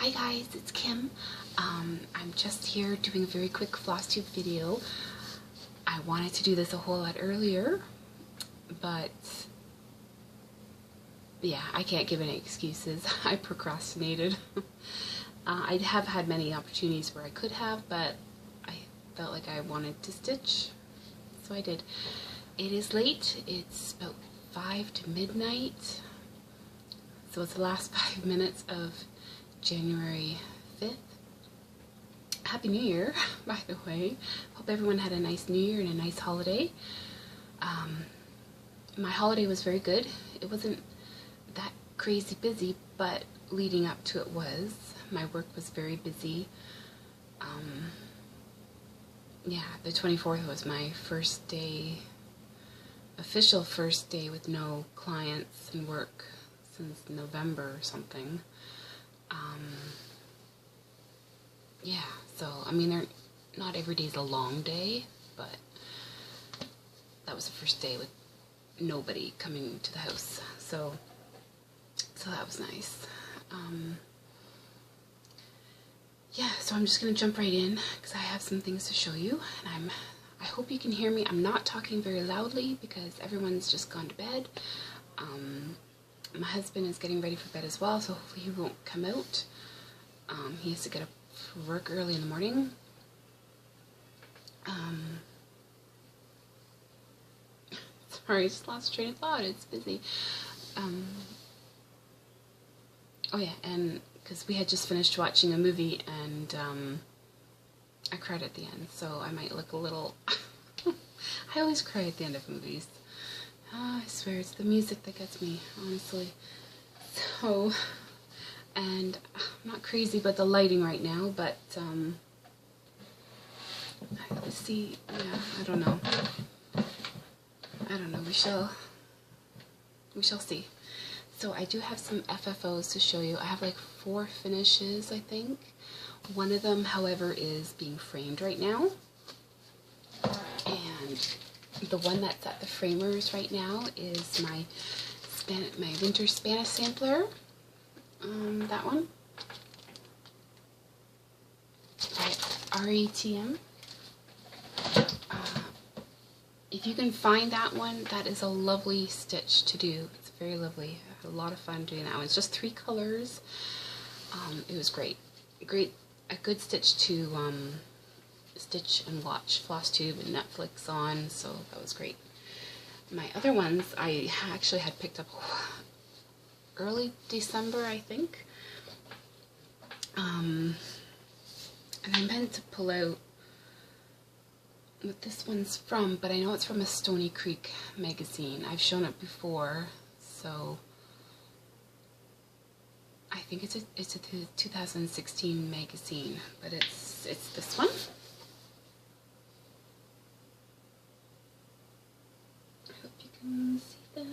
Hi guys, it's Kim. I'm just here doing a very quick Flosstube video. I wanted to do this a whole lot earlier, but yeah, I can't give any excuses. I procrastinated. I have had many opportunities where I could have, but I felt like I wanted to stitch, so I did. It is late. It's about 5 to midnight, so it's the last 5 minutes of January 5th. Happy New Year, by the way. Hope everyone had a nice New Year and a nice holiday. My holiday was very good. It wasn't that crazy busy, but leading up to it was. My work was very busy. Yeah, the 24th was my first day, official first day with no clients and work since November or something. Yeah, so, I mean, not every day's a long day, but that was the first day with nobody coming to the house, so that was nice. Yeah, so I'm just gonna jump right in because I have some things to show you, and I hope you can hear me. I'm not talking very loudly because everyone's just gone to bed. My husband is getting ready for bed as well, so hopefully he won't come out. He has to get up for work early in the morning. Sorry, I just lost train of thought. It's busy. Oh yeah, and because we had just finished watching a movie, and I cried at the end, so I might look a little... I always cry at the end of movies. I swear, it's the music that gets me, honestly. So, and I'm not crazy about the lighting right now, but let's see. Yeah, I don't know. We shall see. So I do have some FFOs to show you. I have like 4 finishes, I think. One of them, however, is being framed right now, and the one that's at the framers right now is my winter Spanish sampler. That one by RETM. If you can find that one, that is a lovely stitch to do. It's very lovely. I had a lot of fun doing that one. It's just 3 colors. It was great. A good stitch to stitch and watch Flosstube and Netflix on, so that was great. My other ones I actually had picked up early December, I think. And I meant to pull out what this one's from, but I know it's from a Stony Creek magazine. I've shown it before, so I think it's a 2016 magazine, but it's this one. I hope you can see that.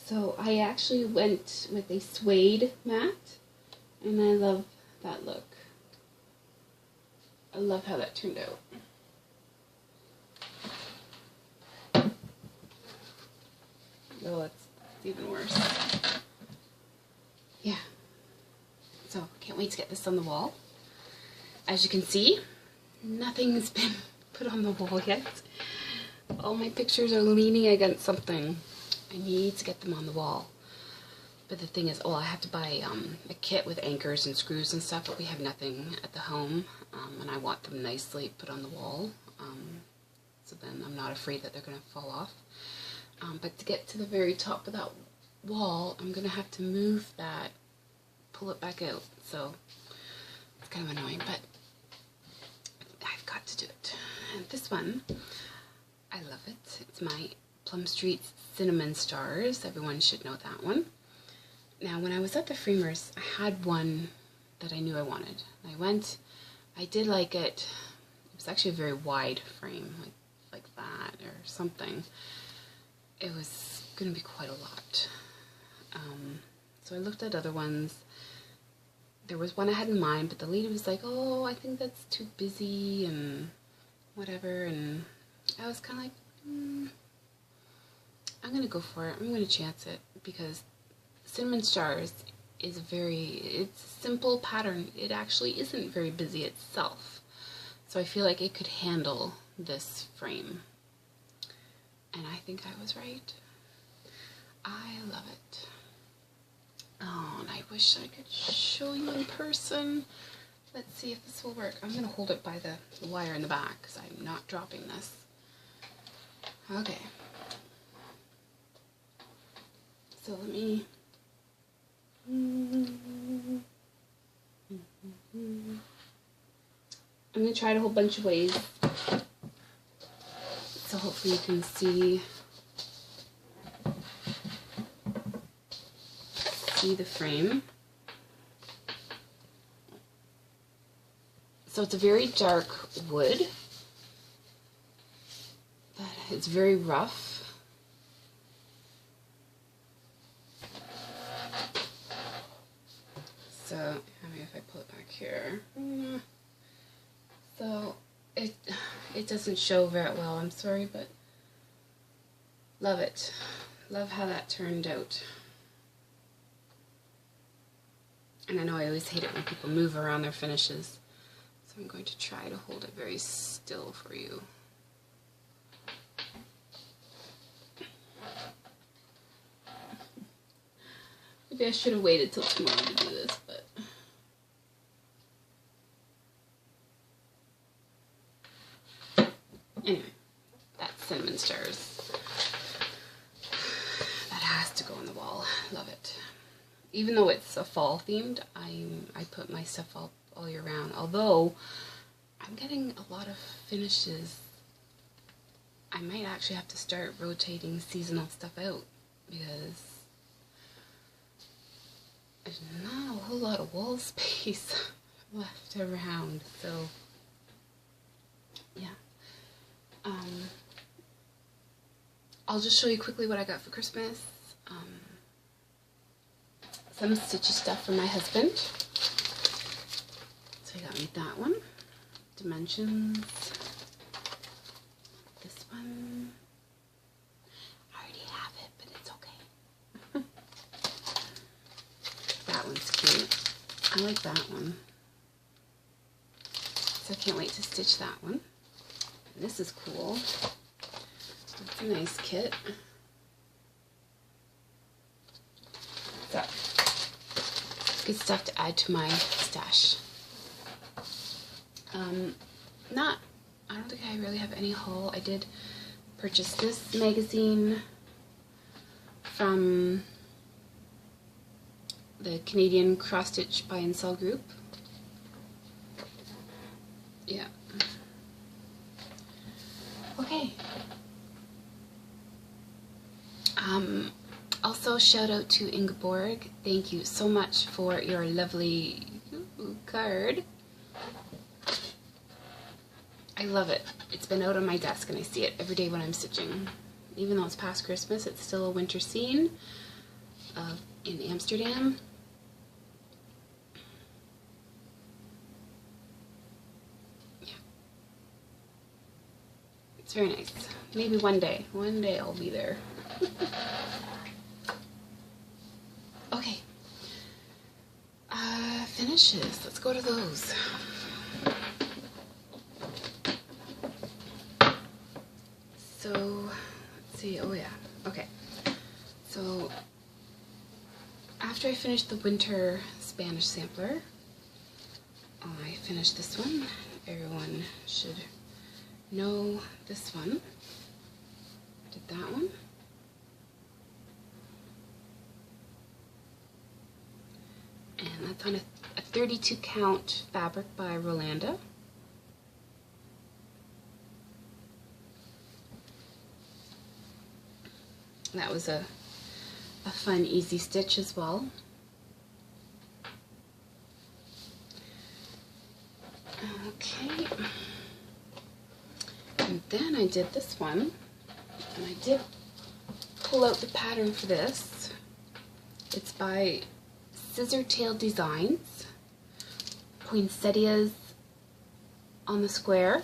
So I actually went with a suede mat, and I love that look. I love how that turned out. Oh, it's even worse. Yeah. So, can't wait to get this on the wall. As you can see, nothing's been put on the wall yet. All my pictures are leaning against something. I need to get them on the wall. But the thing is, I have to buy a kit with anchors and screws and stuff, but we have nothing at the home, and I want them nicely put on the wall, so then I'm not afraid that they're going to fall off. But to get to the very top of that wall, I'm going to have to move that, pull it back out, so it's kind of annoying, but I've got to do it. And this one, I love it. It's my Plum Street Cinnamon Stars. Everyone should know that one. Now, when I was at the framers, I had one that I knew I wanted. I did like it. It was actually a very wide frame, like that or something. It was going to be quite a lot. So I looked at other ones. There was one I had in mind, but the lady was like, oh, I think that's too busy and whatever, and I was kind of like, I'm going to go for it. I'm going to chance it because Cinnamon Stars is it's a simple pattern. It actually isn't very busy itself. So I feel like it could handle this frame. And I think I was right. I love it. Oh, and I wish I could show you in person. Let's see if this will work. I'm going to hold it by the wire in the back because I'm not dropping this. Okay. So let me... I'm going to try it a whole bunch of ways. So hopefully you can see the frame. So it's a very dark wood, but it's very rough. So, I mean, if I pull it back here, so it doesn't show very well, I'm sorry, but love it. Love how that turned out. And I know I always hate it when people move around their finishes. So I'm going to try to hold it very still for you. Maybe I should have waited till tomorrow to do this, but... Anyway, that's Cinnamon Stars. That has to go on the wall. Love it. Even though it's a fall themed, I put my stuff all year round. Although I'm getting a lot of finishes. I might actually have to start rotating seasonal stuff out because there's not a whole lot of wall space left around. So yeah. I'll just show you quickly what I got for Christmas. Some stitchy stuff for my husband. So he got me that one. Dimensions. This one. I already have it, but it's okay. That one's cute. I like that one. So I can't wait to stitch that one. And this is cool. It's a nice kit. So, good stuff to add to my stash. I don't think I really have any haul. I did purchase this magazine from the Canadian Cross Stitch Buy and Sell group. Yeah. Okay. Also, shout out to Ingeborg. Thank you so much for your lovely card. I love it. It's been out on my desk and I see it every day when I'm stitching. Even though it's past Christmas, it's still a winter scene in Amsterdam. Yeah. It's very nice. Maybe one day I'll be there. Okay. Finishes. Let's go to those. So, let's see. Oh yeah. Okay. So, after I finished the winter Spanish sampler, I finished this one. Everyone should know this one. Did that one. And that's on a 32 count fabric by Rolanda. That was a fun, easy stitch as well. Okay. And then I did this one, and I did pull out the pattern for this. It's by Scissor Tail Designs, Poinsettias on the Square.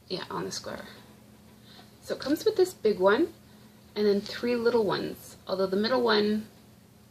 Yeah, on the Square. So it comes with this big one and then 3 little ones, although the middle one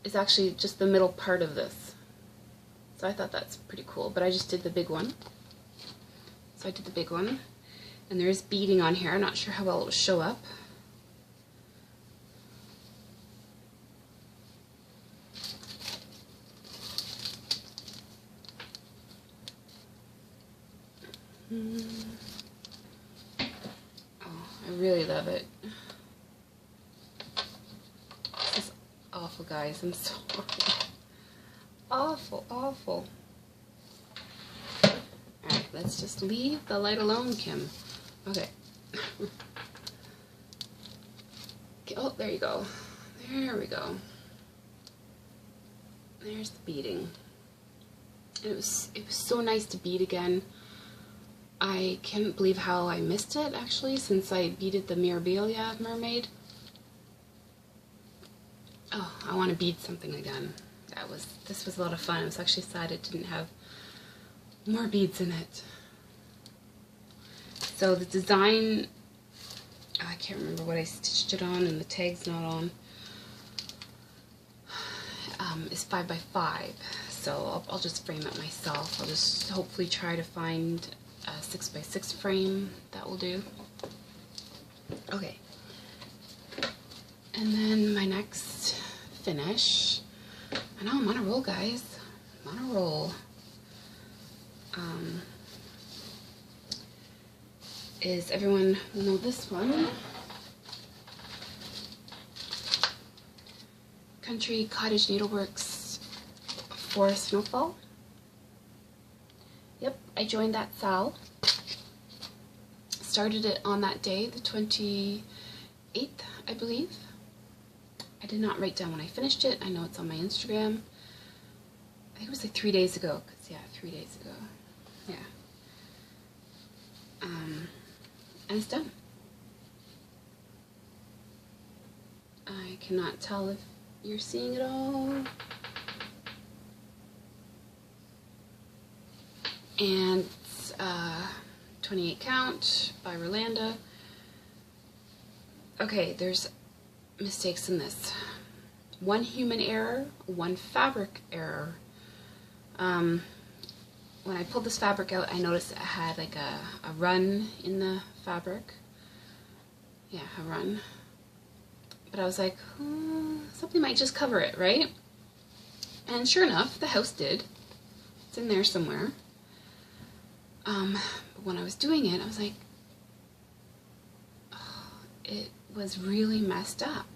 is actually just the middle part of this. So I thought that's pretty cool, but I just did the big one. So I did the big one, and there is beading on here. I'm not sure how well it will show up. Oh, I really love it. This is awful, guys. I'm sorry. Awful, awful. Alright, let's just leave the light alone, Kim. Okay. Oh, there you go. There we go. There's the beading. It was so nice to bead again. I can't believe how I missed it, actually, since I beaded the Mirabilia mermaid. Oh, I want to bead something again. This was a lot of fun. I was actually sad it didn't have more beads in it. So the design, I can't remember what I stitched it on, and the tag's not on, is 5x5. So I'll just frame it myself. I'll just hopefully try to find a 6x6 frame that will do. Okay. And then my next finish, I know I'm on a roll, guys. I'm on a roll. Is everyone will know this one? Country Cottage Needleworks for Snowfall. Yep, I joined that sal. Started it on that day, the 28th, I believe. I did not write down when I finished it. I know it's on my Instagram. I think it was like 3 days ago, because, yeah, 3 days ago. Yeah. And it's done. I cannot tell if you're seeing it all. And it's 28 count by Rolanda. Okay, there's mistakes in this. 1 human error, 1 fabric error. When I pulled this fabric out, I noticed it had like a run in the fabric. Yeah, a run. But I was like, something might just cover it, right? And sure enough, the house did. It's in there somewhere. But when I was doing it, I was like, oh, it was really messed up.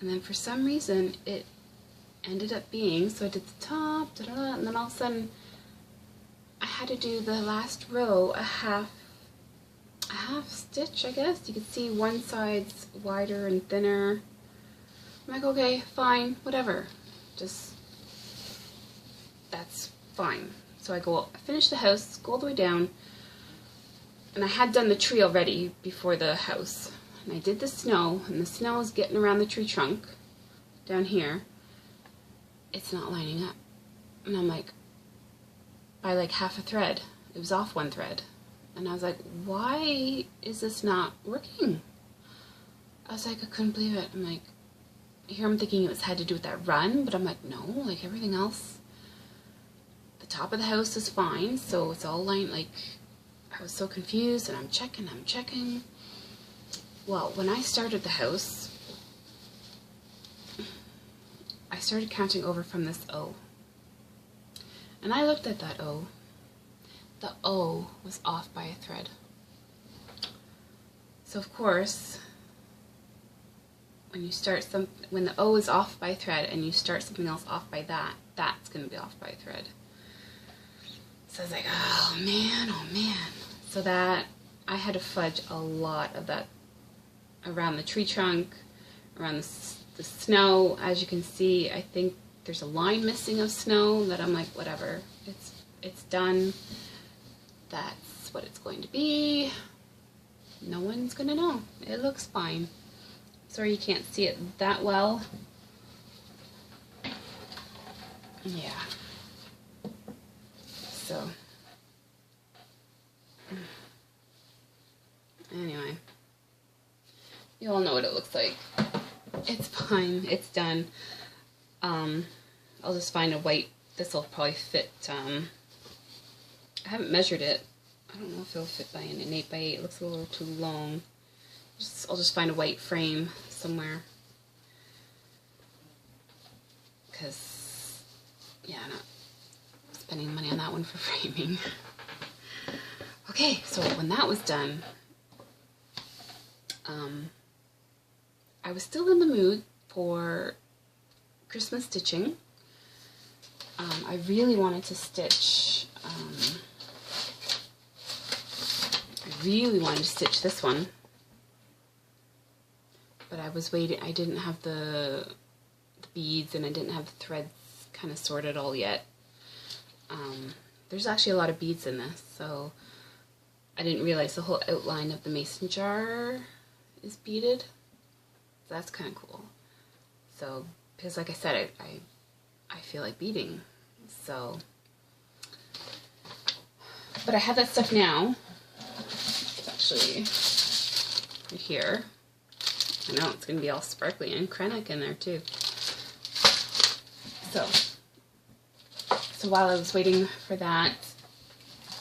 And then for some reason, it ended up being, so I did the top, and then all of a sudden, I had to do the last row a half stitch, I guess. You can see one side's wider and thinner. I'm like, okay, fine, whatever. Just, that's fine. So I finish the house, go all the way down, and I had done the tree already before the house. And I did the snow, and the snow is getting around the tree trunk down here. It's not lining up. And I'm like, by like half a thread. It was off 1 thread. And I was like, why is this not working? I was like, I couldn't believe it. I'm like, here I'm thinking it had to do with that run, but I'm like, no, like everything else. The top of the house is fine, so it's all lined, like, I was so confused, and I'm checking. Well, when I started the house, I started counting over from this O. And I looked at that O. The O was off by a thread. So of course, when the O is off by a thread and you start something else off by that, that's going to be off by a thread. So I was like, oh man. So that, I had to fudge a lot of that around the tree trunk, around the snow. As you can see, I think there's a line missing of snow that I'm like, whatever, it's done. That's what it's going to be. No one's gonna know. It looks fine. Sorry you can't see it that well. Yeah. So, anyway. You all know what it looks like. It's fine. It's done. I'll just find a white. This will probably fit. I haven't measured it. I don't know if it'll fit by an 8x8. It looks a little too long. I'll just find a white frame somewhere. Because, yeah, I'm not spending money on that one for framing. Okay, so when that was done, I was still in the mood for Christmas stitching. I really wanted to stitch, this one, but I was waiting. I didn't have the beads and I didn't have the threads kind of sorted all yet. There's actually a lot of beads in this, so I didn't realize the whole outline of the mason jar is beaded. So that's kind of cool. So, because like I said, I feel like beading. So, but I have that stuff now. It's actually right here. I know it's going to be all sparkly and Krennic in there too. So while I was waiting for that,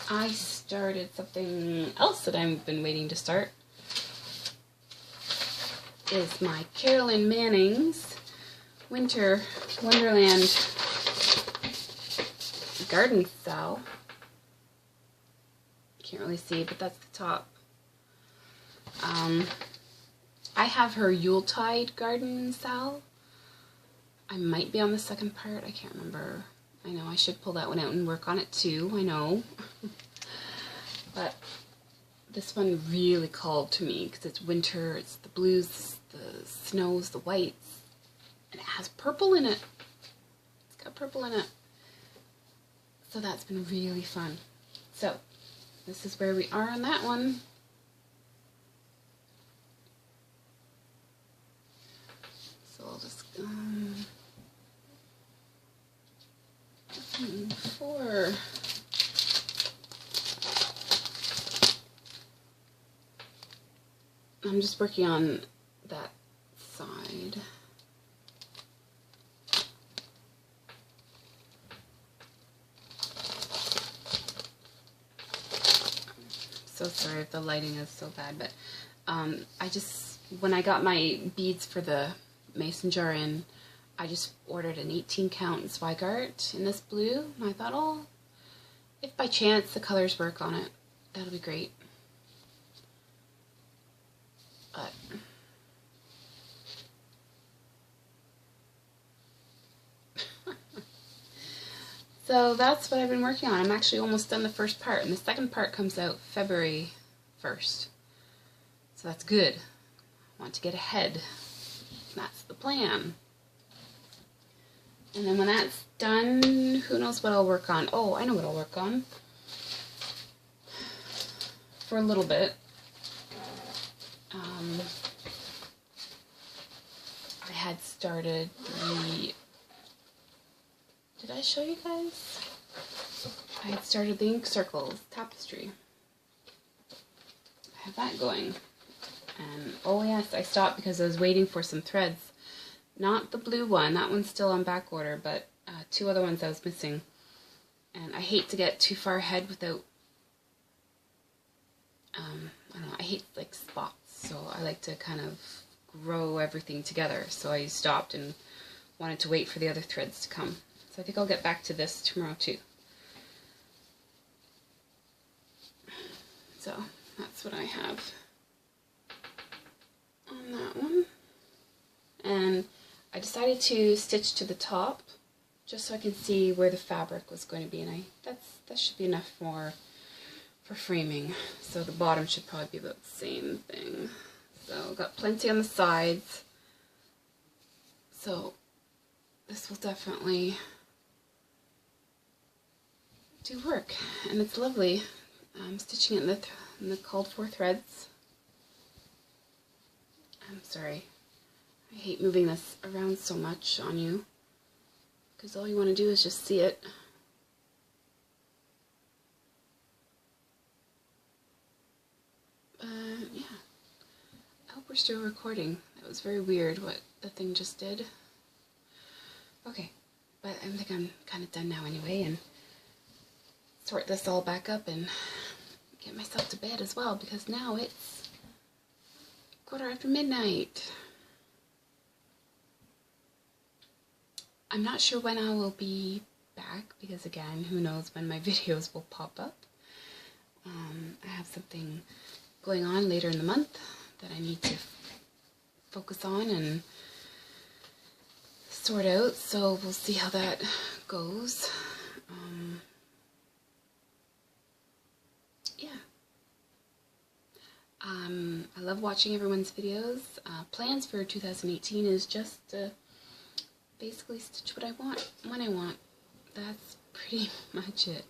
I started something else that I've been waiting to start. Is my Carolyn Manning's Winter Wonderland garden cell. Can't really see, but that's the top. I have her Yuletide garden cell. I might be on the second part. I can't remember. I know I should pull that one out and work on it too. I know. But this one really called to me because it's winter. It's the blues, the snows, the whites, and it has purple in it. It's got purple in it. So that's been really fun. So this is where we are on that one. So I'll just 4. I'm just working on that side. So sorry if the lighting is so bad, but when I got my beads for the mason jar in, I just ordered an 18 count Zweigart in this blue, and I thought, oh, if by chance the colors work on it, that'll be great. But so that's what I've been working on. I'm actually almost done the first part, and the second part comes out February 1st. So that's good. I want to get ahead. That's the plan. And then when that's done, who knows what I'll work on. Oh, I know what I'll work on. For a little bit. I had started the... Did I show you guys? I had started the ink circles tapestry. I have that going. And oh yes, I stopped because I was waiting for some threads. Not the blue one, that one's still on back order, but 2 other ones I was missing. And I hate to get too far ahead without, I don't know, I hate like spots, so I like to kind of grow everything together. So I stopped and wanted to wait for the other threads to come. So I think I'll get back to this tomorrow too. So that's what I have on that one. And I decided to stitch to the top just so I can see where the fabric was going to be, and that should be enough more for framing. So the bottom should probably be about the same thing. So got plenty on the sides. So this will definitely do work, and it's lovely. I'm stitching it in the called for threads. I'm sorry. I hate moving this around so much on you, because all you want to do is just see it. Yeah, I hope we're we're still recording. That was very weird what the thing just did. Okay, but I think I'm kind of done now anyway, and sort this all back up and get myself to bed as well, because now it's midnight. I'm not sure when I will be back, because again, who knows when my videos will pop up. I have something going on later in the month that I need to focus on and sort out, so we'll see how that goes. Yeah. I love watching everyone's videos. Plans for 2018 is just to basically stitch what I want, when I want. That's pretty much it.